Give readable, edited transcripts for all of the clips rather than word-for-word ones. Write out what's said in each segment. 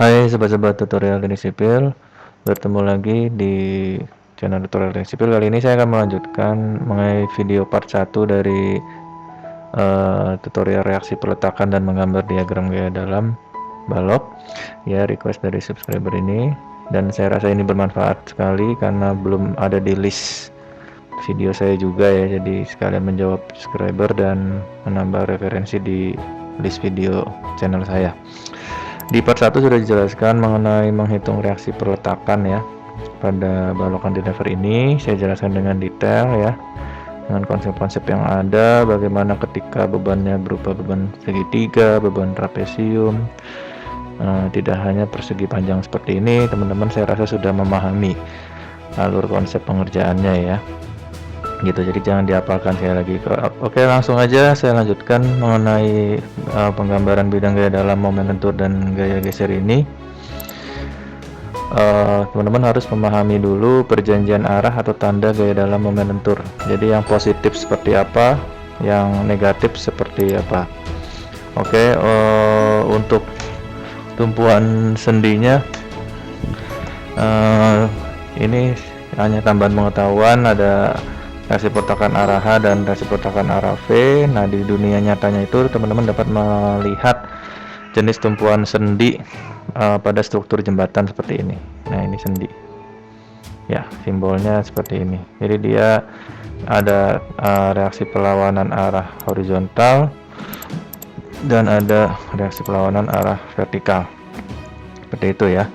Hai sobat-sobat tutorial teknik sipil, bertemu lagi di channel tutorial teknik sipil. Kali ini saya akan melanjutkan mengenai video part 1 dari tutorial reaksi peletakan dan menggambar diagram gaya dalam balok. Ya, request dari subscriber ini, dan saya rasa ini bermanfaat sekali karena belum ada di list video saya juga ya, jadi sekalian menjawab subscriber dan menambah referensi di list video channel saya. Di part 1 sudah dijelaskan mengenai menghitung reaksi peletakan ya pada balok cantilever ini. Saya jelaskan dengan detail ya, dengan konsep-konsep yang ada, bagaimana ketika bebannya berupa beban segitiga, beban trapesium, tidak hanya persegi panjang seperti ini. Teman-teman saya rasa sudah memahami alur konsep pengerjaannya ya, gitu. Jadi jangan dihafalkan sekali lagi. Oke, langsung aja saya lanjutkan mengenai penggambaran bidang gaya dalam, momen lentur dan gaya geser ini. Teman-teman harus memahami dulu perjanjian arah atau tanda gaya dalam momen lentur. Jadi yang positif seperti apa, yang negatif seperti apa. Oke, untuk tumpuan sendinya ini hanya tambahan pengetahuan. Ada reaksi peletakan arah H dan reaksi peletakan arah V. Nah, di dunia nyatanya itu teman-teman dapat melihat jenis tumpuan sendi pada struktur jembatan seperti ini. Nah, ini sendi ya, simbolnya seperti ini. Jadi dia ada reaksi perlawanan arah horizontal dan ada reaksi perlawanan arah vertikal, seperti itu ya.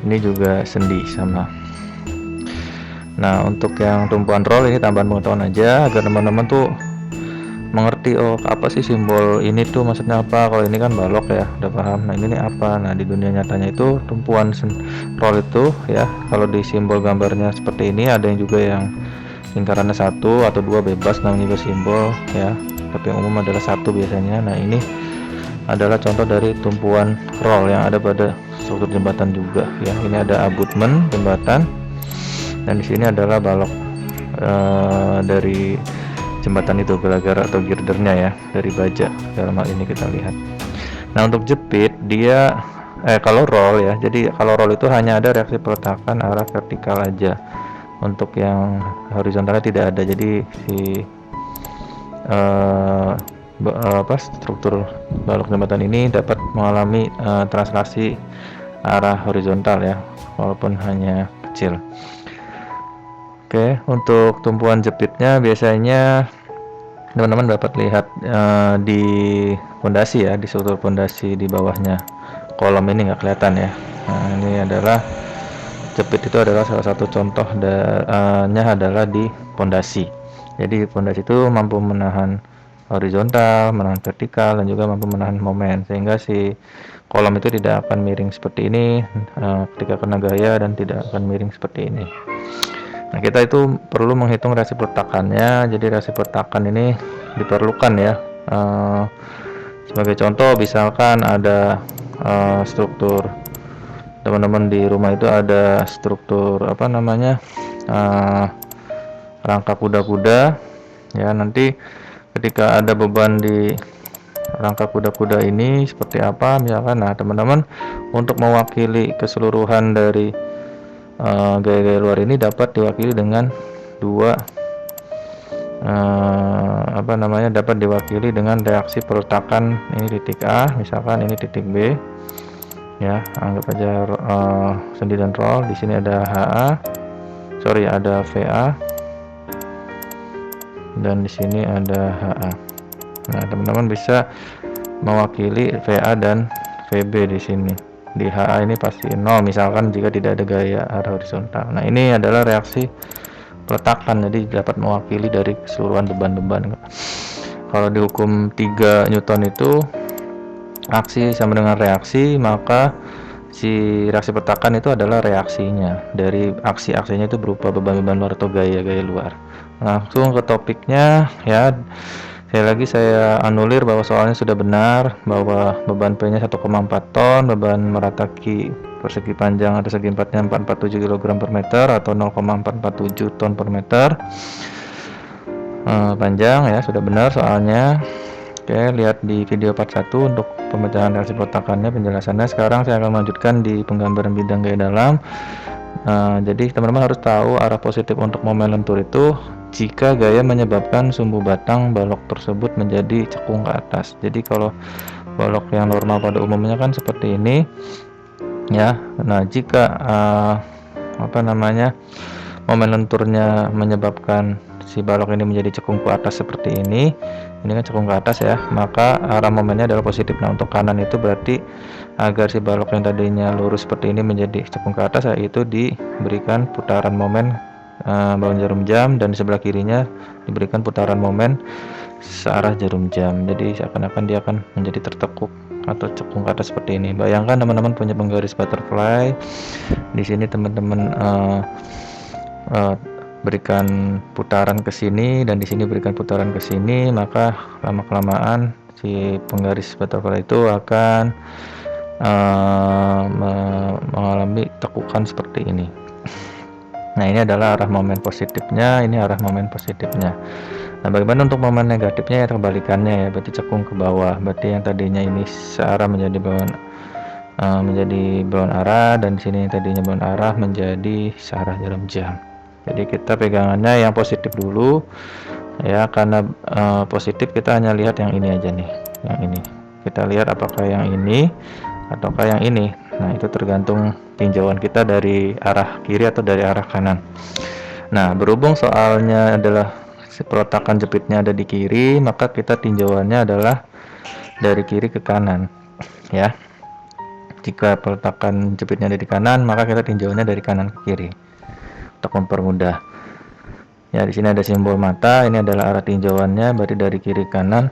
Ini juga sendi sama. Nah, untuk yang tumpuan roll ini tambahan pengetahuan aja agar teman-teman tuh mengerti, oh apa sih simbol ini tuh maksudnya apa. Kalau ini kan balok ya, udah paham. Nah, ini nih apa. Nah, di dunia nyatanya itu tumpuan roll itu ya, kalau di simbol gambarnya seperti ini, ada yang juga yang lingkarannya 1 atau 2 bebas, namanya juga simbol ya, tapi yang umum adalah 1 biasanya. Nah, ini adalah contoh dari tumpuan roll yang ada pada struktur jembatan juga ya. Ini ada abutmen jembatan, dan di sini adalah balok dari jembatan itu, gelagar atau girdernya ya, dari baja dalam hal ini kita lihat. Nah, untuk jepit dia kalau roll ya, jadi kalau roll itu hanya ada reaksi peletakan arah vertikal aja, untuk yang horizontalnya tidak ada. Jadi si struktur balok jembatan ini dapat mengalami translasi arah horizontal ya, walaupun hanya kecil. Oke, untuk tumpuan jepitnya biasanya teman-teman dapat lihat di pondasi ya, di struktur pondasi di bawahnya. Kolom ini nggak kelihatan ya. Nah, ini adalah jepit, itu adalah salah satu contohnya adalah di pondasi. Jadi pondasi itu mampu menahan horizontal, menahan vertikal, dan juga mampu menahan momen, sehingga si kolom itu tidak akan miring seperti ini ketika kena gaya, dan tidak akan miring seperti ini. Nah, kita itu perlu menghitung reaksi peletakannya. Jadi reaksi peletakan ini diperlukan ya. Sebagai contoh, misalkan ada struktur, teman-teman di rumah itu ada struktur apa namanya, rangka kuda-kuda ya. Nanti ketika ada beban di rangka kuda-kuda ini seperti apa misalkan. Nah, teman-teman untuk mewakili keseluruhan dari gaya-gaya luar ini dapat diwakili dengan dua dapat diwakili dengan reaksi peletakan. Ini titik A, misalkan ini titik B ya, anggap aja sendi dan roll. Di sini ada ada VA, dan di sini ada HA. Nah, teman-teman bisa mewakili VA dan VB di sini. Di HA ini pasti 0 misalkan jika tidak ada gaya arah horizontal. Nah, ini adalah reaksi peletakan, jadi dapat mewakili dari keseluruhan beban-beban. Kalau di hukum 3 Newton itu aksi sama dengan reaksi, maka si reaksi peletakan itu adalah reaksinya dari aksi-aksinya itu berupa beban-beban luar atau gaya-gaya luar. Langsung ke topiknya ya. Sekali lagi saya anulir bahwa soalnya sudah benar bahwa beban P nya 1,4 ton, beban merataki persegi panjang atau segi empatnya 447 kg per meter atau 0,447 ton per meter panjang ya, sudah benar soalnya. Oke, lihat di video part 1 untuk pemecahan reaksi pertakannya, penjelasannya. Sekarang saya akan melanjutkan di penggambaran bidang gaya dalam. Jadi teman-teman harus tahu arah positif untuk momen lentur itu jika gaya menyebabkan sumbu batang balok tersebut menjadi cekung ke atas. Jadi kalau balok yang normal pada umumnya kan seperti ini ya. Nah, jika momen lenturnya menyebabkan si balok ini menjadi cekung ke atas seperti ini kan cekung ke atas ya, maka arah momennya adalah positif. Nah, untuk kanan itu berarti agar si balok yang tadinya lurus seperti ini menjadi cekung ke atas, yaitu diberikan putaran momen bawah jarum jam, dan di sebelah kirinya diberikan putaran momen searah jarum jam. Jadi seakan-akan dia akan menjadi tertekuk atau cekung ke atas seperti ini. Bayangkan teman-teman punya penggaris butterfly. Di sini teman-teman berikan putaran ke sini, dan di sini berikan putaran ke sini, maka lama-kelamaan si penggaris butterfly itu akan mengalami tekukan seperti ini. Nah, ini adalah arah momen positifnya, ini arah momen positifnya. Nah, bagaimana untuk momen negatifnya? Ya kebalikannya ya, berarti cekung ke bawah. Berarti yang tadinya ini searah menjadi belawan arah, dan di sini yang tadinya belawan arah menjadi searah jarum jam. Jadi kita pegangannya yang positif dulu ya, karena positif kita hanya lihat yang ini aja nih, yang ini. Kita lihat apakah yang ini ataukah yang ini. Nah, itu tergantung tinjauan kita dari arah kiri atau dari arah kanan. Nah, berhubung soalnya adalah peletakan jepitnya ada di kiri, maka kita tinjauannya adalah dari kiri ke kanan ya. Jika peletakan jepitnya ada di kanan, maka kita tinjauannya dari kanan ke kiri untuk mempermudah. Ya, di sini ada simbol mata, ini adalah arah tinjauannya, berarti dari kiri ke kanan.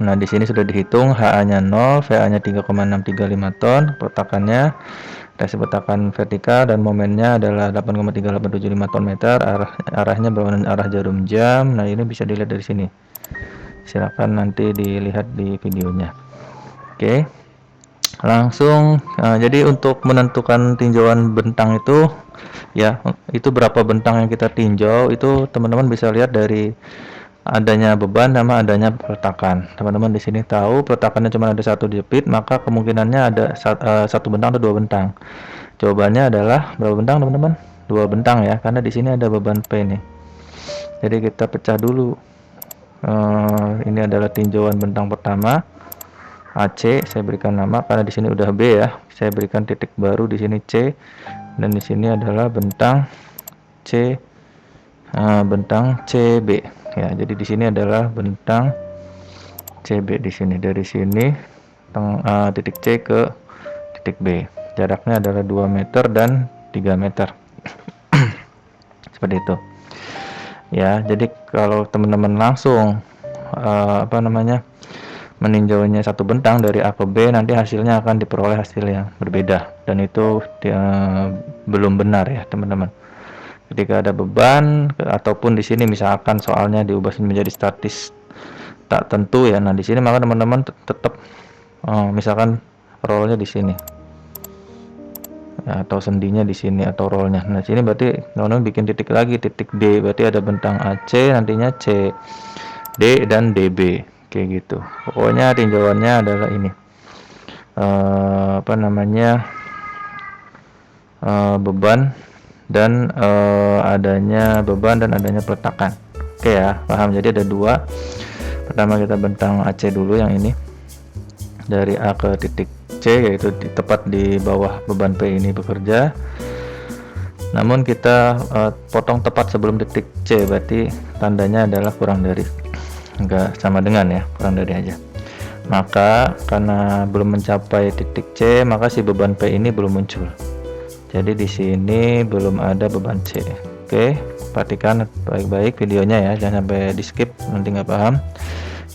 Nah, di sini sudah dihitung HA-nya 0, VA-nya 3,635 ton, peletakannya, reaksi peletakan vertikal, dan momennya adalah 8,3875 ton meter, arahnya berlawanan arah jarum jam. Nah, ini bisa dilihat dari sini. Silakan nanti dilihat di videonya. Oke. Langsung jadi untuk menentukan tinjauan bentang itu ya, itu berapa bentang yang kita tinjau itu teman-teman bisa lihat dari adanya beban sama adanya peletakan. Teman-teman di sini tahu peletakannya cuma ada satu jepit, maka kemungkinannya ada satu bentang atau dua bentang. Jawabannya adalah berapa bentang teman-teman? Dua bentang ya, karena di sini ada beban P nih. Jadi kita pecah dulu. Ini adalah tinjauan bentang pertama AC, saya berikan nama karena di sini udah B ya. Saya berikan titik baru di sini C, dan di sini adalah bentang C, bentang CB ya. Jadi di sini adalah bentang CB di sini. Dari sini titik C ke titik B. Jaraknya adalah 2 meter dan 3 meter. Seperti itu. Ya, jadi kalau teman-teman langsung meninjaunya satu bentang dari A ke B, nanti hasilnya akan diperoleh hasil yang berbeda, dan itu belum benar ya teman-teman. Ketika ada beban ataupun di sini misalkan soalnya diubah menjadi statis tak tentu ya, nah di sini maka teman-teman tetap misalkan rollnya di sini ya, atau sendinya di sini atau rollnya. Nah, sini berarti teman-teman bikin titik lagi, titik D, berarti ada bentang AC, nantinya C, D dan DB. Kayak gitu. Pokoknya tinjauannya adalah ini beban dan adanya beban dan adanya peletakan. Oke ya, paham. Jadi ada dua. Pertama kita bentang AC dulu, yang ini dari A ke titik C, yaitu tepat di bawah beban P ini bekerja. Namun kita potong tepat sebelum titik C, berarti tandanya adalah kurang dari, enggak sama dengan ya, kurang dari aja. Maka karena belum mencapai titik C, maka si beban P ini belum muncul. Jadi di sini belum ada beban C. Oke, perhatikan baik-baik videonya ya, jangan sampai di skip nanti nggak paham.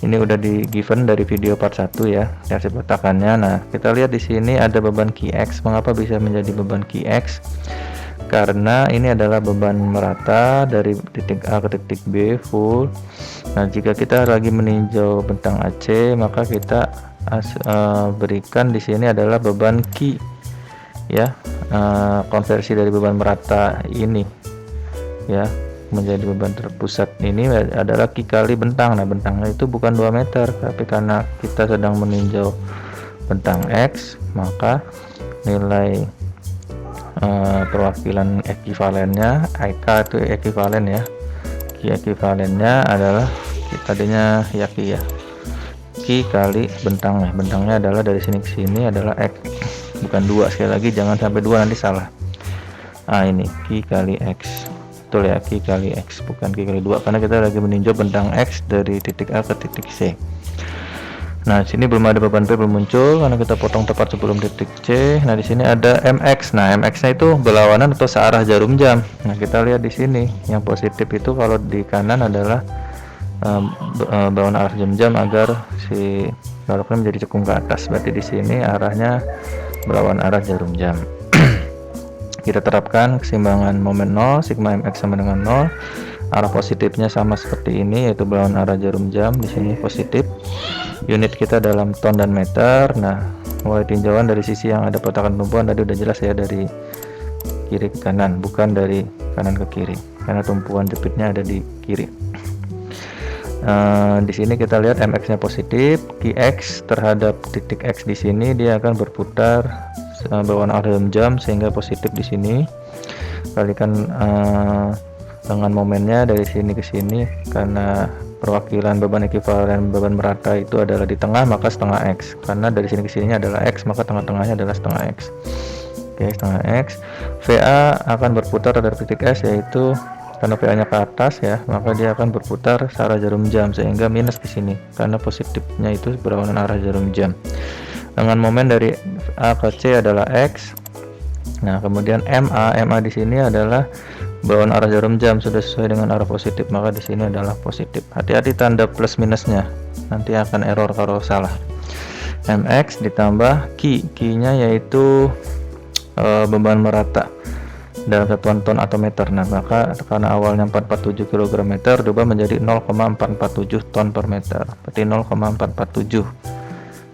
Ini udah di given dari video part 1 ya, reaksi peletakannya. Nah, kita lihat di sini ada beban QX. Mengapa bisa menjadi beban QX? Karena ini adalah beban merata dari titik A ke titik B full. Nah, jika kita lagi meninjau bentang AC, maka kita berikan di sini adalah beban Q ya, konversi dari beban merata ini ya. menjadi beban terpusat ini adalah Q kali bentang. Nah, bentangnya itu bukan 2 meter, tapi karena kita sedang meninjau bentang X, maka nilai perwakilan ekivalennya IK itu ekivalen ya. Q ekivalennya adalah tadinya ya Q ya. Q kali bentangnya. Bentangnya adalah dari sini ke sini adalah X. Bukan 2, sekali lagi jangan sampai 2 nanti salah. Ini Q kali X. Betul ya, Q kali X, bukan Q kali 2, karena kita lagi meninjau bentang X dari titik A ke titik C. Nah, sini belum ada beban P, belum muncul karena kita potong tepat sebelum titik C. Nah, di sini ada MX. Nah, MX-nya itu berlawanan atau searah jarum jam. Nah, kita lihat di sini, yang positif itu kalau di kanan adalah berlawanan arah jarum jam agar si baloknya menjadi cekung ke atas. Berarti di sini arahnya berlawanan arah jarum jam. Kita terapkan keseimbangan momen 0, sigma mx sama dengan 0. Arah positifnya sama seperti ini, yaitu berlawanan arah jarum jam. Di sini positif. Unit kita dalam ton dan meter. Nah, mulai tinjauan dari sisi yang ada peletakan tumpuan tadi udah jelas ya, dari kiri ke kanan, bukan dari kanan ke kiri, karena tumpuan jepitnya ada di kiri. Di sini kita lihat mx-nya positif, Qx terhadap titik x di sini dia akan berputar berwarna arah jarum jam, sehingga positif di sini. Kalikan dengan momennya dari sini ke sini, karena perwakilan beban ekivalen beban merata itu adalah di tengah, maka setengah x. Karena dari sini ke sini adalah x, maka tengah-tengahnya adalah setengah x. Oke, setengah x. VA akan berputar dari titik S, yaitu karena VA nya ke atas ya, maka dia akan berputar searah jarum jam, sehingga minus di sini karena positifnya itu berlawanan arah jarum jam. Dengan momen dari A ke C adalah X. Nah, kemudian MA di sini adalah berlawanan arah jarum jam, sudah sesuai dengan arah positif, maka di sini adalah positif. Hati-hati tanda plus minusnya, nanti akan error kalau salah. MX ditambah Q-nya yaitu beban merata dalam satuan ton atau meter. Nah, maka karena awalnya 447 kg meter diubah menjadi 0,447 ton per meter. Berarti 0,447.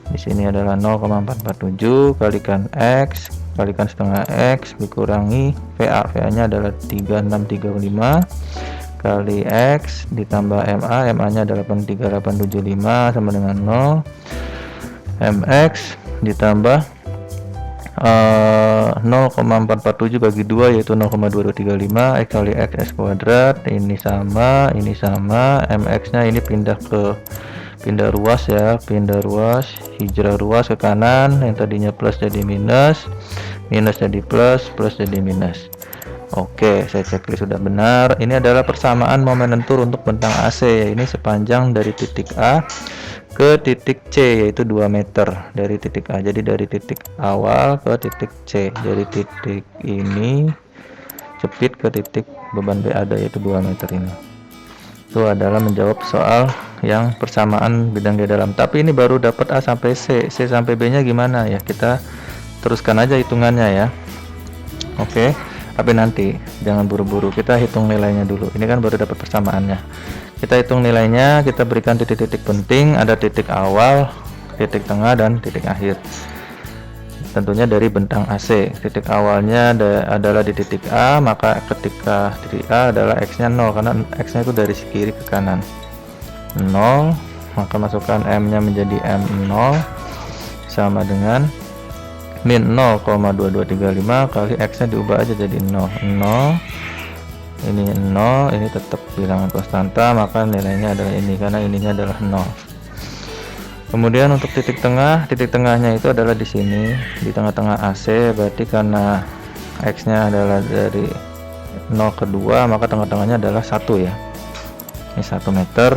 Di sini adalah 0,447 kalikan X kalikan setengah X dikurangi VA-nya adalah 3635 kali X ditambah MA nya adalah 83875 sama dengan 0. MX ditambah 0,447 bagi 2 yaitu 0,2235 X kali X kuadrat. Ini sama MX nya ini pindah ruas ya, pindah ruas, hijrah ruas ke kanan, yang tadinya plus jadi minus, minus jadi plus, plus jadi minus. Oke, saya checklist sudah benar. Ini adalah persamaan momen lentur untuk bentang AC, ini sepanjang dari titik A ke titik C yaitu 2 meter dari titik A. Jadi dari titik awal ke titik C, dari titik ini jepit ke titik beban B ada yaitu 2 meter ini. Itu adalah menjawab soal yang persamaan bidang di dalam. Tapi ini baru dapat A sampai C, C sampai B nya gimana ya, kita teruskan aja hitungannya ya. Oke, tapi nanti jangan buru-buru, kita hitung nilainya dulu. Ini kan baru dapat persamaannya, kita hitung nilainya, kita berikan titik-titik penting, ada titik awal, titik tengah, dan titik akhir. Tentunya dari bentang AC. Titik awalnya adalah di titik A, maka ketika titik A adalah X nya 0 karena X nya itu dari kiri ke kanan 0, maka masukkan M nya menjadi M0 sama dengan min 0,2235 kali X nya diubah aja jadi 0. Ini 0, ini tetap bilangan konstanta, maka nilainya adalah ini karena ininya adalah 0. Kemudian untuk titik tengahnya itu adalah di sini, di tengah-tengah AC. Berarti karena X-nya adalah dari 0 ke 2, maka tengah-tengahnya adalah 1 ya. Ini 1 meter.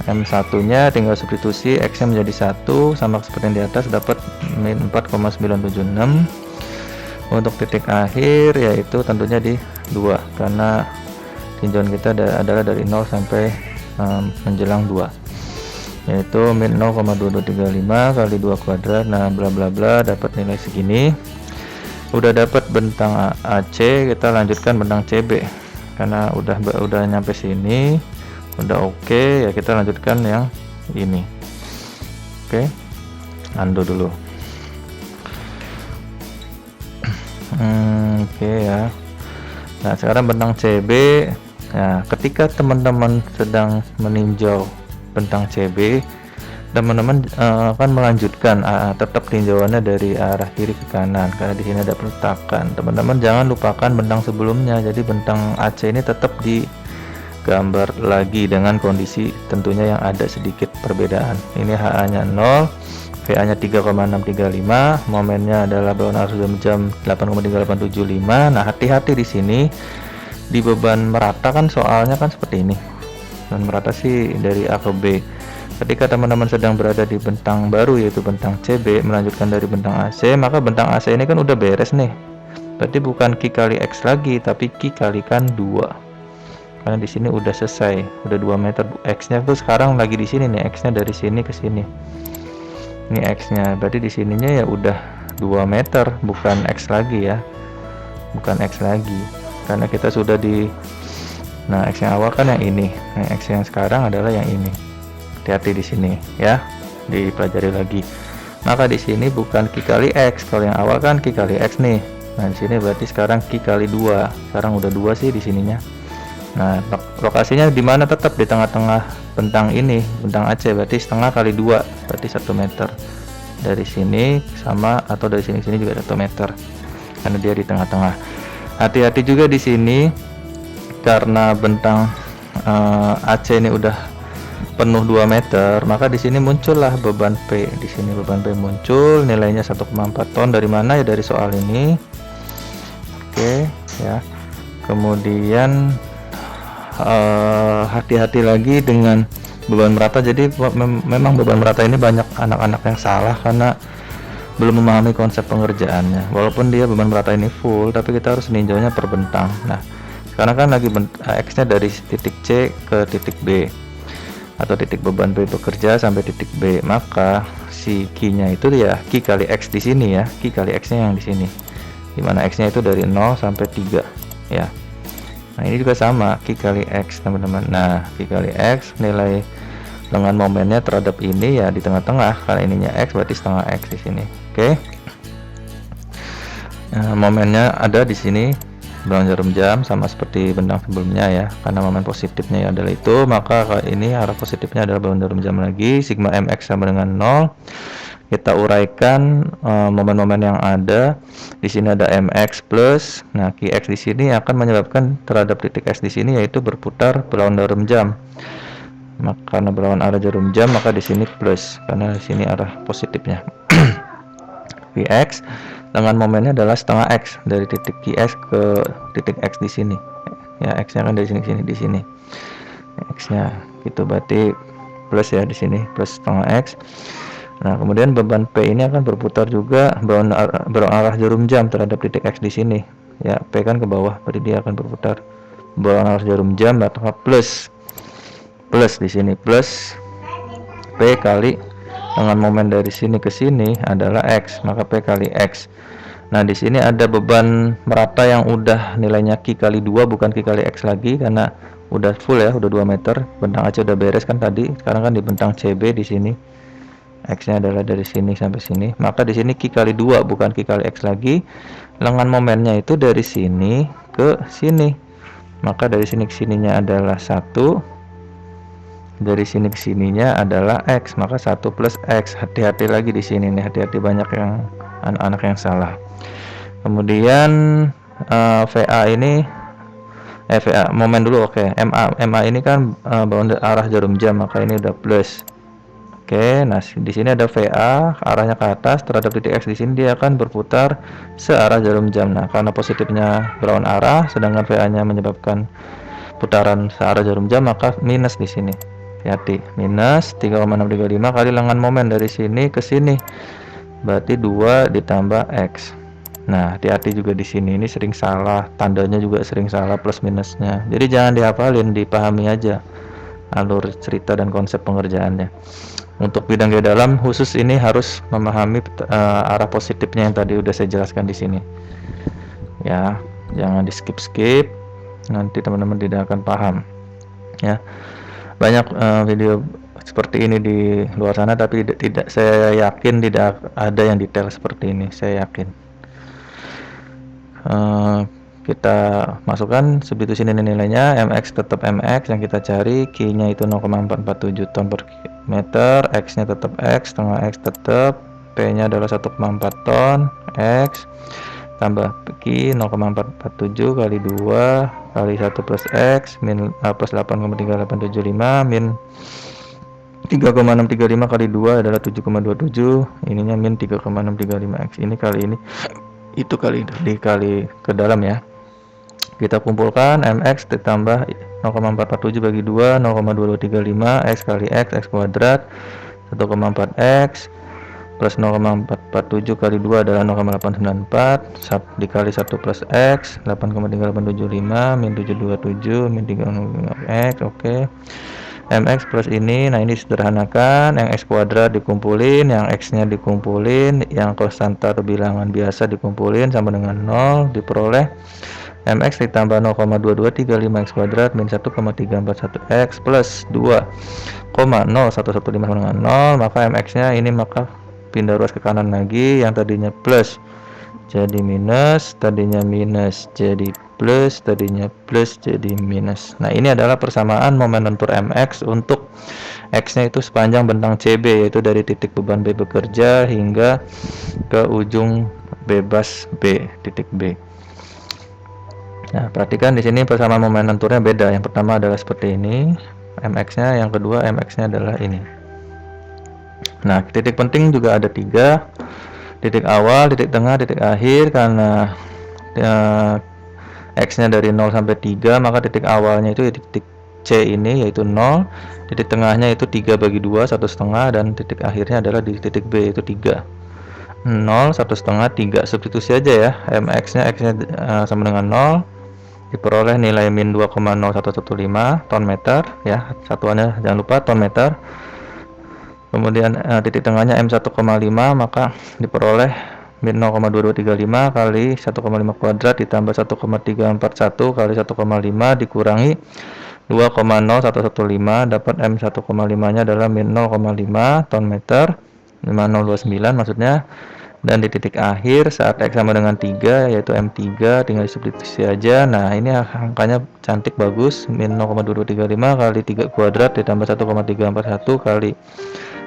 M1-nya tinggal substitusi, X-nya menjadi 1 sama seperti yang di atas, dapat min 4,976. Untuk titik akhir yaitu tentunya di 2 karena tinjauan kita adalah dari 0 sampai menjelang 2. Yaitu min 0,2235 kali 2 kuadrat. Nah, bla bla bla, dapat nilai segini. Udah dapat bentang AC, kita lanjutkan bentang CB karena udah nyampe sini, udah oke ya, kita lanjutkan yang ini. Oke, undo dulu. Oke ya. Nah, sekarang bentang CB Nah, ketika teman-teman sedang meninjau bentang CB, teman-teman akan melanjutkan tetap tinjauannya dari arah kiri ke kanan karena di sini ada peletakan. Teman-teman jangan lupakan bentang sebelumnya. Jadi bentang AC ini tetap digambar lagi dengan kondisi tentunya yang ada sedikit perbedaan. Ini HA-nya 0, VA-nya 3,635, momennya adalah belawan arus jam 8,3875. Nah, hati-hati di sini di beban merata kan soalnya kan seperti ini. Dan merata sih dari A ke B. Ketika teman-teman sedang berada di bentang baru yaitu bentang CB melanjutkan dari bentang AC, maka bentang AC ini kan udah beres nih. Berarti bukan Q kali X lagi, tapi Q kalikan 2. Karena di sini udah selesai, udah 2 meter. X-nya tuh sekarang lagi di sini nih, X-nya dari sini ke sini. Ini X-nya, berarti di sininya ya udah 2 meter, bukan X lagi ya. Bukan X lagi. Karena kita sudah nah, X yang awal kan yang ini. Nah, X yang sekarang adalah yang ini. Hati-hati di sini ya, dipelajari lagi. Maka di sini bukan Q kali X, kalau yang awal kan Q kali X nih. Nah, di sini berarti sekarang Q kali 2. Sekarang udah 2 sih di sininya. Nah, lokasinya di mana? Tetap di tengah-tengah bentang ini, bentang AC, berarti setengah kali 2, berarti 1 meter. Dari sini sama, atau dari sini juga 1 meter. Karena dia di tengah-tengah. Hati-hati juga di sini karena bentang AC ini udah penuh 2 meter, maka di sini muncullah beban P. Di sini beban P muncul, nilainya 1,4 ton. Dari mana ya? Dari soal ini. Oke, ya. Kemudian hati-hati lagi dengan beban merata. Jadi memang beban merata ini banyak anak-anak yang salah karena belum memahami konsep pengerjaannya. Walaupun dia beban merata ini full, tapi kita harus ninjaunya per bentang. Nah, sekarang kan lagi X-nya dari titik C ke titik B, atau titik beban B bekerja sampai titik B, maka si Q-nya itu ya Q kali X di sini ya, Q kali X-nya yang di sini, dimana X-nya itu dari 0 sampai 3 ya. Nah, ini juga sama, Q kali X teman-teman. Nah, Q kali X nilai dengan momennya terhadap ini ya di tengah-tengah, karena ininya X berarti setengah X di sini. Oke. Nah, momennya ada di sini, belawan jarum jam sama seperti bentang sebelumnya ya, karena momen positifnya adalah itu, maka ini arah positifnya adalah belawan jarum jam lagi. Sigma mx sama dengan 0. Kita uraikan momen-momen yang ada. Di sini ada mx plus, nah qx di sini akan menyebabkan terhadap titik x di sini yaitu berputar belawan jarum jam. Maka karena berlawan arah jarum jam, maka di sini plus karena di sini arah positifnya. Vx dengan momennya adalah setengah x dari titik Qx ke titik x di sini. Ya, x-nya kan dari sini ke sini di sini. X-nya gitu berarti plus ya di sini, plus setengah x. Nah, kemudian beban P ini akan berputar juga berlawan arah jarum jam terhadap titik x di sini. Ya, P kan ke bawah, berarti dia akan berputar berlawan arah jarum jam atau plus di sini, plus P kali dengan momen dari sini ke sini adalah X, maka P kali X. Nah, di sini ada beban merata yang udah nilainya Q kali 2 bukan Q kali X lagi karena udah full ya, udah 2 meter. Bentang AC udah beres kan tadi. Sekarang kan di bentang CB di sini. X-nya adalah dari sini sampai sini. Maka di sini Q kali 2 bukan Q kali X lagi. Lengan momennya itu dari sini ke sini. Maka dari sini ke sininya adalah 1. Dari sini ke sininya adalah X, maka 1 plus X. Hati-hati lagi di sini nih, hati-hati banyak yang anak-anak yang salah. Kemudian VA ini VA momen dulu. Oke. MA ini kan bawaan arah jarum jam, maka ini udah plus. Oke, nah di sini ada VA arahnya ke atas terhadap titik X di sini dia akan berputar searah jarum jam. Nah, karena positifnya berlawan arah sedangkan VA-nya menyebabkan putaran searah jarum jam, maka minus di sini. Hati-hati, minus 3,635 kali lengan momen dari sini ke sini, berarti 2 ditambah X. Nah, hati-hati juga di sini, ini sering salah, tandanya juga sering salah plus minusnya. Jadi jangan dihafalin, dipahami aja alur cerita dan konsep pengerjaannya. Untuk bidang gaya dalam khusus ini harus memahami arah positifnya yang tadi udah saya jelaskan di sini. Ya, jangan di skip-skip, nanti teman-teman tidak akan paham. Ya. Banyak video seperti ini di luar sana, tapi tidak saya yakin tidak ada yang detail seperti ini, saya yakin. kita masukkan substitusi nilainya. Mx tetap Mx yang kita cari, Q nya itu 0,447 ton per meter, X nya tetap X, setengah X tetap, P nya adalah 1,4 ton, X tambah Q 0,447 kali 2 kali 1 plus X plus 8,3875 min 3,635 kali 2 adalah 7,27, ininya min 3,635 X, ini kali ini itu kali dikali ke dalam ya. Kita kumpulkan Mx ditambah 0,447 bagi 2 0,2235 X kali X kuadrat 1,4 X plus 0,447 kali 2 adalah 0,894 dikali 1 plus X 8,3875 min 727 min 3,5 X. Oke. Mx plus ini, nah ini sederhanakan, yang X kuadrat dikumpulin, yang X nya dikumpulin, yang konstanta atau bilangan biasa dikumpulin sama dengan 0, diperoleh Mx ditambah 0,2235 X kuadrat min 1,341 X plus 2,0115 dengan 0, maka Mx nya ini maka pindah ruas ke kanan lagi, yang tadinya plus jadi minus, tadinya minus jadi plus, tadinya plus jadi minus. Nah, ini adalah persamaan momen lentur Mx untuk X-nya itu sepanjang bentang CB, yaitu dari titik beban B bekerja hingga ke ujung bebas B, titik B. Nah, perhatikan di sini persamaan momen lenturnya beda. Yang pertama adalah seperti ini, Mx-nya, yang kedua Mx-nya adalah ini. Nah, titik penting juga ada 3. Titik awal, titik tengah, titik akhir. Karena X nya dari 0 sampai 3, maka titik awalnya itu titik C ini yaitu 0, titik tengahnya itu 3 bagi 2 1,5, dan titik akhirnya adalah di titik B itu 3 0 1,5 3. Substitusi aja ya, Mx nya X nya sama dengan 0, diperoleh nilai min 2,0115 ton meter ya, satuannya jangan lupa ton meter. Kemudian titik tengahnya M1,5, maka diperoleh min 0,2235 kali 1,5 kuadrat ditambah 1,341 kali 1,5 dikurangi 2,0115, dapat M1,5 nya adalah min 0,5 ton meter, 5029 maksudnya. Dan di titik akhir saat X sama dengan 3 yaitu M3, tinggal disubstitusi aja. Nah, ini angkanya cantik bagus, min 0,2235 kali 3 kuadrat ditambah 1,341 kali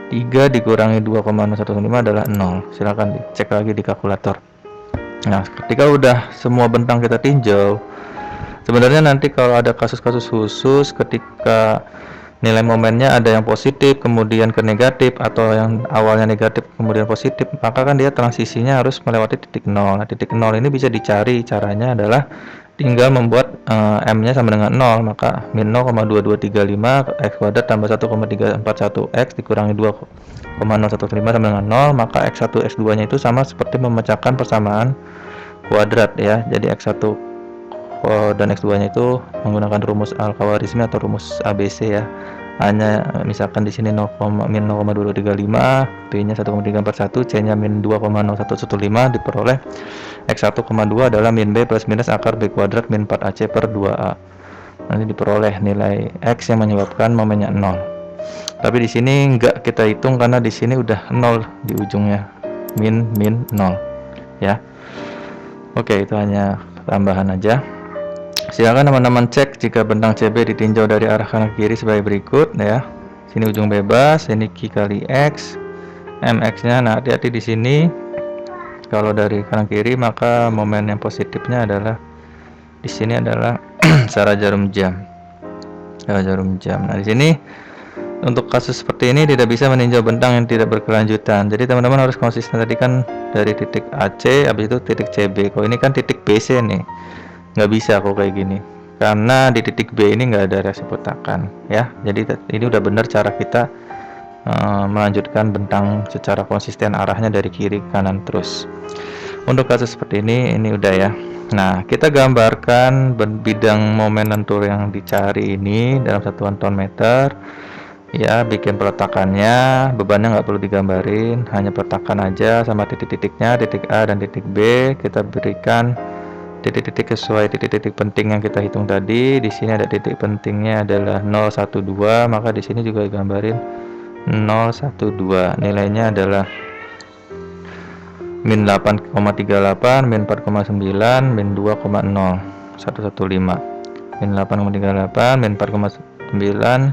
3 dikurangi 2,115 adalah 0. Silahkan dicek lagi di kalkulator. Nah, ketika udah semua bentang kita tinjau, sebenarnya nanti kalau ada kasus-kasus khusus ketika nilai momennya ada yang positif kemudian ke negatif, atau yang awalnya negatif kemudian positif, maka kan dia transisinya harus melewati titik 0. Nah, titik 0 ini bisa dicari, caranya adalah tinggal membuat M-nya sama dengan 0, maka min 0,2235 X kuadrat tambah 1,341 X dikurangi 2,015 sama dengan 0, maka X1 X2 nya itu sama seperti memecahkan persamaan kuadrat ya. Jadi X1 dan X2 nya itu menggunakan rumus Al-Khawarizmi atau rumus ABC ya. Hanya misalkan di sini min 0,2235, B-nya 1,341, C-nya min 2,0115, diperoleh X1,2 adalah min B plus minus akar B kuadrat min 4AC per 2A. Nanti diperoleh nilai X yang menyebabkan momennya 0. Tapi di sini enggak kita hitung karena di sini udah 0 di ujungnya, min 0 ya. Oke, itu hanya tambahan aja. Silakan teman-teman cek jika bentang CB ditinjau dari arah kanan ke kiri sebagai berikut ya. Sini ujung bebas, ini Q kali X, Mx-nya. Nah, hati-hati di sini. Kalau dari kanan kiri maka momen yang positifnya adalah di sini adalah searah jarum jam. Nah, di sini untuk kasus seperti ini tidak bisa meninjau bentang yang tidak berkelanjutan. Jadi teman-teman harus konsisten. Tadi kan dari titik AC, habis itu titik CB. Kalau ini kan titik BC nih, nggak bisa kok kayak gini, karena di titik B ini nggak ada reaksi putakan ya. Jadi ini udah benar cara kita melanjutkan bentang secara konsisten arahnya dari kiri ke kanan terus. Untuk kasus seperti ini udah ya. Nah, kita gambarkan bidang momen lentur yang dicari ini dalam satuan ton meter ya. Bikin peletakannya, bebannya nggak perlu digambarin, hanya peletakan aja sama titik-titiknya, titik A dan titik B. Kita berikan titik-titik sesuai titik-titik penting yang kita hitung tadi. Di sini ada titik pentingnya adalah 012, maka di sini juga gambarin 012. Nilainya adalah min 8,38, min 4,9, min 2,0 115, min 8,38, min 4,9,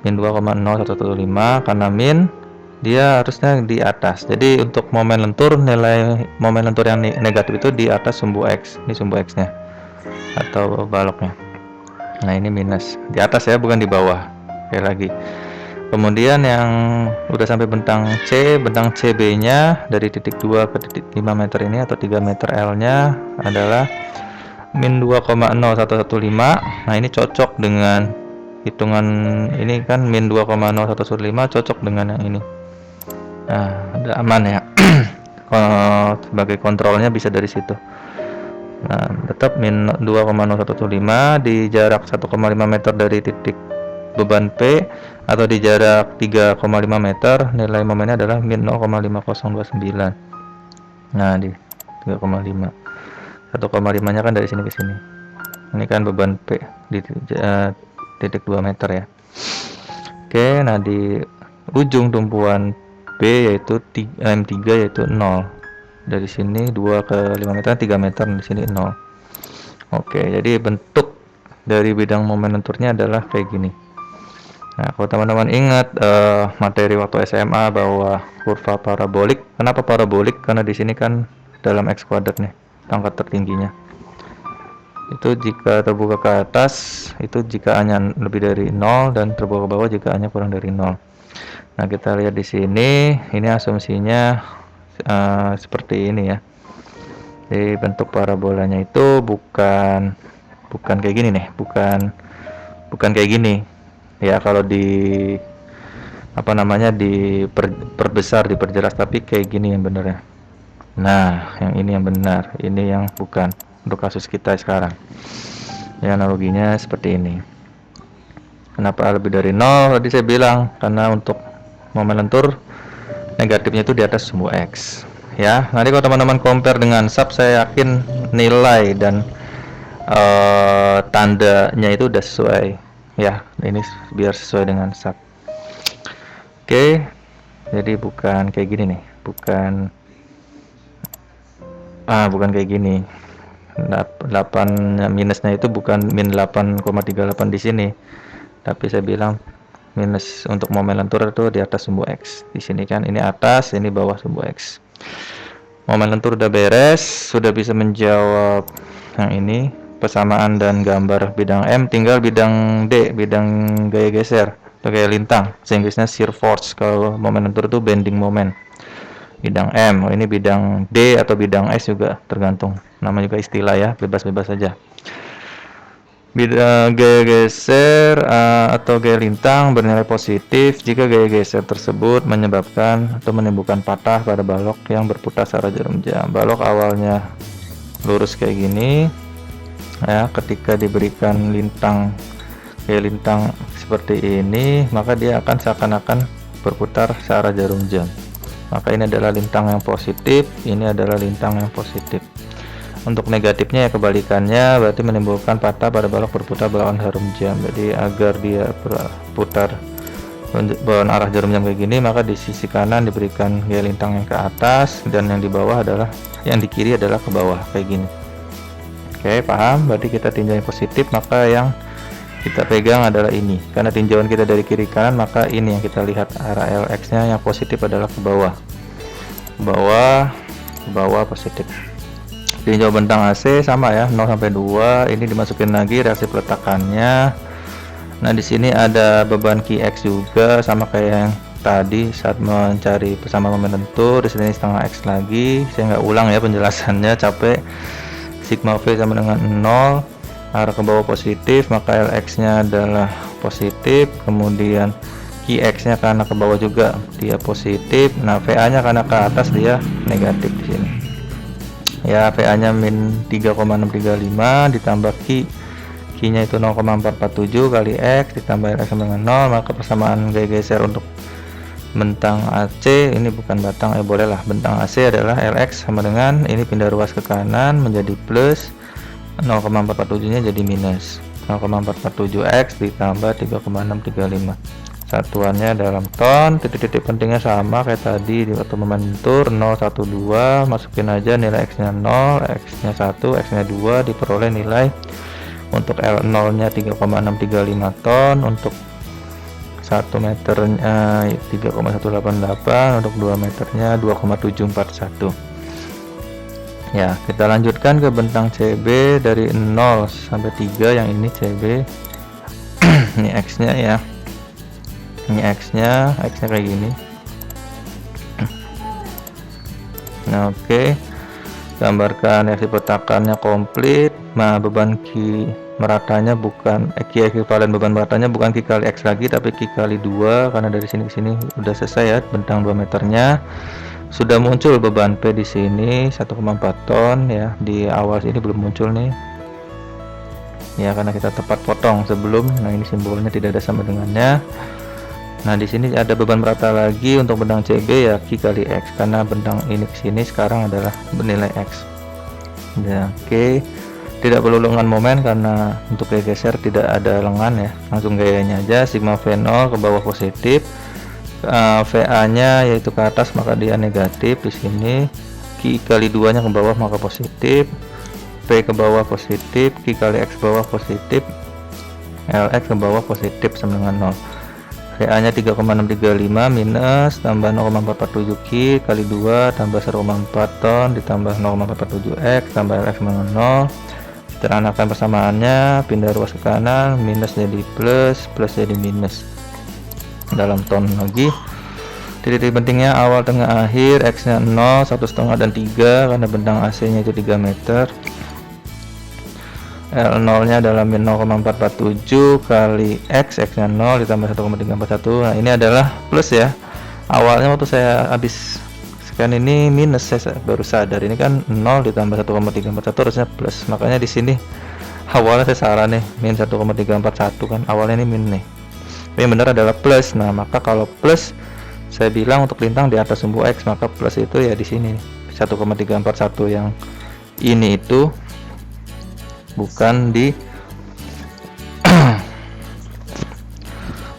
min 2,0115. Karena min dia harusnya di atas, jadi untuk momen lentur, nilai momen lentur yang negatif itu di atas sumbu X. Ini sumbu X nya atau baloknya. Nah ini minus di atas ya, bukan di bawah. Oke lagi. Kemudian yang udah sampai bentang CB nya dari titik 2 ke titik 5 meter ini atau 3 meter L nya adalah min 2,0115. Nah ini cocok dengan hitungan ini kan, min 2,0115 cocok dengan yang ini. Nah ada aman ya. Sebagai kontrolnya bisa dari situ. Nah tetap min 2,0115 di jarak 1,5 meter dari titik beban P atau di jarak 3,5 meter, nilai momennya adalah min 0,5029. Nah di 3,5, 1,5 nya kan dari sini ke sini. Ini kan beban P di titik 2 meter ya. Oke, nah di ujung tumpuan B yaitu M3 yaitu 0. Dari sini 2 ke 5 meter, 3 meter, di sini 0. Oke, jadi bentuk dari bidang momen lenturnya adalah kayak gini. Nah, kalau teman-teman ingat materi waktu SMA bahwa kurva parabolik, kenapa parabolik? Karena di sini kan dalam X kuadrat nih, pangkat tertingginya. Itu jika terbuka ke atas, itu jika A-nya lebih dari 0, dan terbuka ke bawah jika A-nya kurang dari 0. Nah, kita lihat di sini, ini asumsinya seperti ini ya. Jadi bentuk parabolanya itu bukan kayak gini nih, bukan kayak gini. Ya kalau diperbesar, diperjelas, tapi kayak gini yang benar ya. Nah yang ini yang benar, ini yang bukan untuk kasus kita sekarang ya. Analoginya seperti ini. Kenapa lebih dari 0? Tadi saya bilang karena untuk momen lentur negatifnya itu di atas sumbu X ya. Nanti kalau teman-teman compare dengan sub, saya yakin nilai dan tandanya itu udah sesuai ya. Ini biar sesuai dengan sub. Oke, jadi bukan kayak gini nih, bukan kayak gini. 8 minusnya itu bukan min 8,38 di sini, tapi saya bilang minus untuk momen lentur itu di atas sumbu X. Di sini kan ini atas, ini bawah sumbu X. Momen lentur udah beres, sudah bisa menjawab yang ini, persamaan dan gambar bidang M. Tinggal bidang D, bidang gaya geser atau gaya lintang, Inggrisnya shear force. Kalau momen lentur itu bending moment. Bidang M, ini bidang D atau bidang S juga tergantung, nama juga istilah ya, bebas-bebas saja. Bidang gaya geser atau gaya lintang bernilai positif jika gaya geser tersebut menyebabkan atau menimbulkan patah pada balok yang berputar searah jarum jam. Balok awalnya lurus kayak gini ya, ketika diberikan gaya lintang seperti ini, maka dia akan seakan-akan berputar searah jarum jam. Maka ini adalah lintang yang positif, ini adalah lintang yang positif. Untuk negatifnya ya kebalikannya, berarti menimbulkan patah pada balok berputar berlawan jarum jam. Jadi agar dia berputar berlawan arah jarum jam kayak gini, maka di sisi kanan diberikan gaya lintang yang ke atas, dan yang di bawah adalah, yang di kiri adalah ke bawah kayak gini. Oke, paham? Berarti kita tinjau yang positif, maka yang kita pegang adalah ini. Karena tinjauan kita dari kiri kanan, maka ini yang kita lihat, arah LX nya yang positif adalah ke bawah. Ke bawah positif. Tinjau bentang AC sama ya, 0 sampai 2. Ini dimasukin lagi reaksi peletakannya. Nah, di sini ada beban QX juga sama kayak yang tadi saat mencari persamaan momen lentur. Di sini setengah X lagi. Saya nggak ulang ya penjelasannya, capek. Sigma V sama dengan 0, arah ke bawah positif, maka LX nya adalah positif. Kemudian QX nya karena ke bawah juga dia positif. Nah, VA nya karena ke atas dia negatif di sini ya. VA nya min 3,635 ditambah Q nya itu 0,447 kali X ditambah LX sama dengan 0, maka persamaan gaya geser untuk bentang AC, ini bukan batang ya, bolehlah bentang AC adalah LX sama dengan, ini pindah ruas ke kanan menjadi plus, 0,447 nya jadi minus 0,447 X ditambah 3,635 satuannya dalam ton. Titik-titik pentingnya sama kayak tadi di waktu membentur 0 1 2, masukin aja nilai X nya 0, X nya 1, X nya 2, diperoleh nilai untuk L0 nya 3,635 ton, untuk 1 meternya 3,188, untuk 2 meternya 2,741. Ya, kita lanjutkan ke bentang CB dari 0 sampai 3. Yang ini CB. Ini X nya ya, ini X nya kayak gini. Nah, oke, gambarkan reaksi petakannya komplit. Nah, beban Q meratanya bukan Q ekuivalen beban meratanya bukan Q kali X lagi, tapi Q kali 2, karena dari sini ke sini udah selesai ya bentang 2 meternya. Sudah muncul beban P di sini 1,4 ton ya. Di awal sini belum muncul nih ya, karena kita tepat potong sebelum. Nah, ini simbolnya tidak ada sama dengannya. Nah, di sini ada beban merata lagi untuk bentang CB ya, Q kali X, karena bentang ini ke sini sekarang adalah bernilai X ya. Oke, tidak perlu lengan momen karena untuk geser tidak ada lengan ya, langsung gayanya aja. Sigma V0 ke bawah positif, VA nya yaitu ke atas maka dia negatif. Di sini Q kali 2 nya ke bawah maka positif, P ke bawah positif, Q kali X ke bawah positif, LX ke bawah positif sama dengan 0. VA nya 3,635 minus tambah 0,447 Q kali 2 tambah 1,4 ton ditambah 0,447 X tambah LX sama dengan 0. Kita anakan persamaannya, pindah ruas ke kanan, minus jadi plus, plus jadi minus dalam ton lagi. Titik pentingnya awal, tengah, akhir. X nya 0, 1,5 dan 3 karena bentang AC nya itu 3 meter. L0 nya adalah 0,447 kali X, X nya 0 ditambah 1,341. Nah, ini adalah plus ya. Awalnya waktu saya habis scan ini minus, saya baru sadar ini kan 0 ditambah 1,341 harusnya plus. Makanya di sini awalnya saya salah nih, min 1,341 kan awalnya ini min nih. Tapi yang benar adalah plus. Nah, maka kalau plus saya bilang untuk lintang di atas sumbu X, maka plus itu ya di sini 1,341 yang ini itu bukan di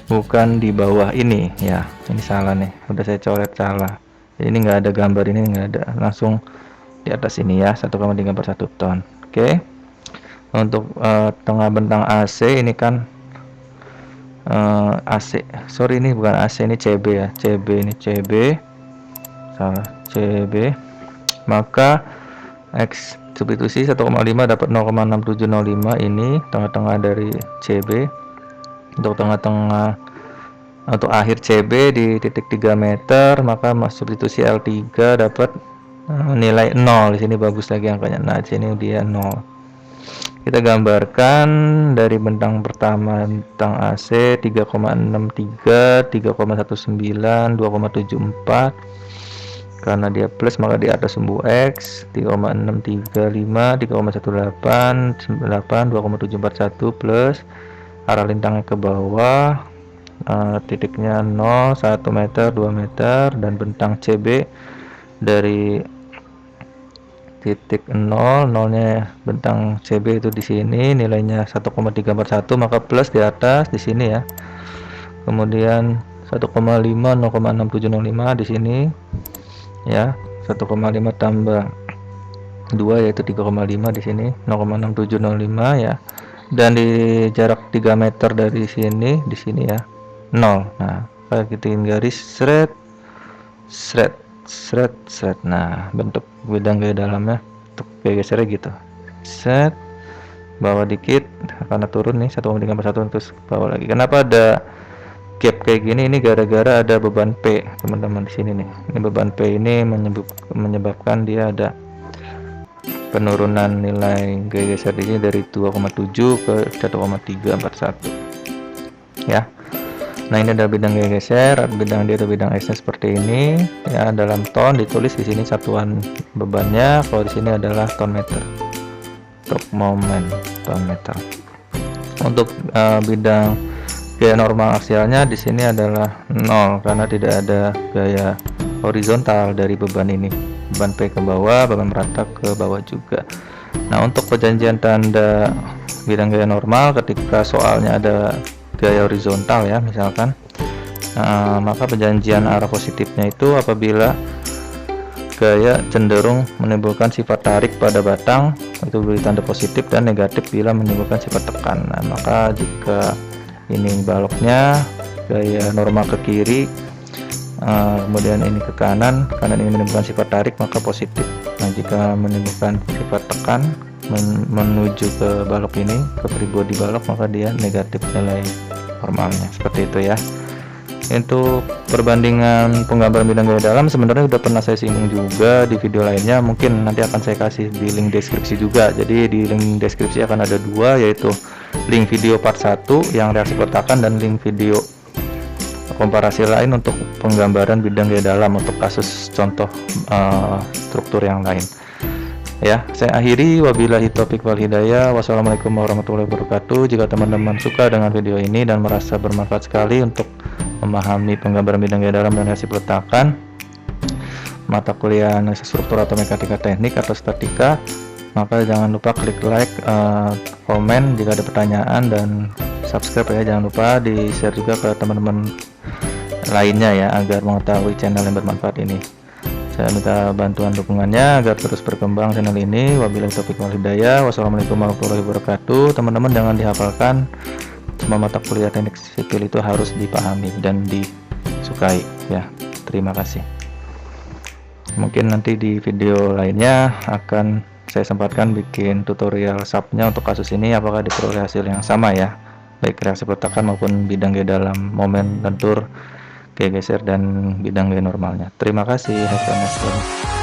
bukan di bawah ini ya. Ini salah nih, udah saya coret salah. Jadi ini nggak ada gambar, ini nggak ada, langsung di atas ini ya 1,341 ton. Oke, untuk tengah bentang AC ini kan AC, sorry ini bukan AC, ini CB ya, CB, ini CB, salah, CB. Maka X substitusi 1,5 dapat 0,6705. Ini tengah-tengah dari CB. Untuk tengah-tengah untuk akhir CB di titik 3 meter, maka substitusi L3 dapat nilai 0. Di sini bagus lagi angkanya. Nah, di sini dia 0. Kita gambarkan dari bentang pertama, bentang AC 3,63, 3,19, 2,74. Karena dia plus maka di atas sumbu X 3,635, 3,18, 98, 2,741 plus arah lintangnya ke bawah, titiknya 0, 1 meter, 2 meter, dan bentang CB dari titik 0, 0 nya bentang CB itu di sini nilainya 1,341 maka plus di atas di sini ya. Kemudian 1,5, 0,6705 di sini ya, 1,5 tambah 2 yaitu 3,5 di sini 0,6705 ya. Dan di jarak 3 meter dari sini di sini ya 0. Nah, kita ketiin garis seret seret seret seret. Nah, bentuk bidang gaya dalamnya untuk gaya gesernya gitu. Set bawah dikit karena turun nih 1,341 terus bawah lagi. Kenapa ada gap kayak gini? Ini gara-gara ada beban P, teman-teman, di sini nih. Ini beban P ini menyebabkan dia ada penurunan nilai gaya geser ini dari 2,7 ke 1,341 ya. Nah, ini adalah bidang gaya geser, bidang dia atau bidang X nya seperti ini ya. Dalam ton ditulis di sini satuan bebannya, kalau di sini adalah ton meter. Untuk momen ton meter. Untuk bidang gaya normal aksialnya di sini adalah 0 karena tidak ada gaya horizontal dari beban ini. Beban P ke bawah, beban merata ke bawah juga. Nah, untuk perjanjian tanda bidang gaya normal ketika soalnya ada gaya horizontal ya, misalkan Maka perjanjian arah positifnya itu apabila gaya cenderung menimbulkan sifat tarik pada batang, itu beri tanda positif, dan negatif bila menimbulkan sifat tekan. Nah, maka jika ini baloknya gaya normal ke kiri, kemudian ini ke kanan ini menimbulkan sifat tarik, maka positif. Nah, jika menimbulkan sifat tekan menuju ke balok ini, ke pribodi balok, maka dia negatif nilai normalnya. Seperti itu ya. Untuk perbandingan penggambaran bidang gaya dalam sebenarnya udah pernah saya singgung juga di video lainnya, mungkin nanti akan saya kasih di link deskripsi juga. Jadi di link deskripsi akan ada dua, yaitu link video part 1 yang reaksi peletakan dan link video komparasi lain untuk penggambaran bidang gaya dalam untuk kasus contoh struktur yang lain. Ya, saya akhiri, wabillahi taufiq wal hidayah. Wassalamualaikum warahmatullahi wabarakatuh. Jika teman-teman suka dengan video ini dan merasa bermanfaat sekali untuk memahami penggambaran bidang gaya dalam dan reaksi peletakan, mata kuliah analisis struktur atau mekanika teknik atau statika, maka jangan lupa klik like, komen jika ada pertanyaan, dan subscribe ya. Jangan lupa di share juga ke teman-teman lainnya ya, agar mengetahui channel yang bermanfaat ini. Saya minta bantuan dukungannya agar terus berkembang channel ini. Wabillahi taufiq wal hidayah. Wassalamualaikum warahmatullahi wabarakatuh. Teman-teman jangan dihafalkan, semua mata kuliah teknik sipil itu harus dipahami dan disukai ya. Terima kasih. Mungkin nanti di video lainnya akan saya sempatkan bikin tutorial subnya untuk kasus ini, apakah diperoleh hasil yang sama ya, baik reaksi peletakan maupun bidang gaya dalam, momen lentur, gaya geser, dan bidang gaya normalnya. Terima kasih. Have a nice day.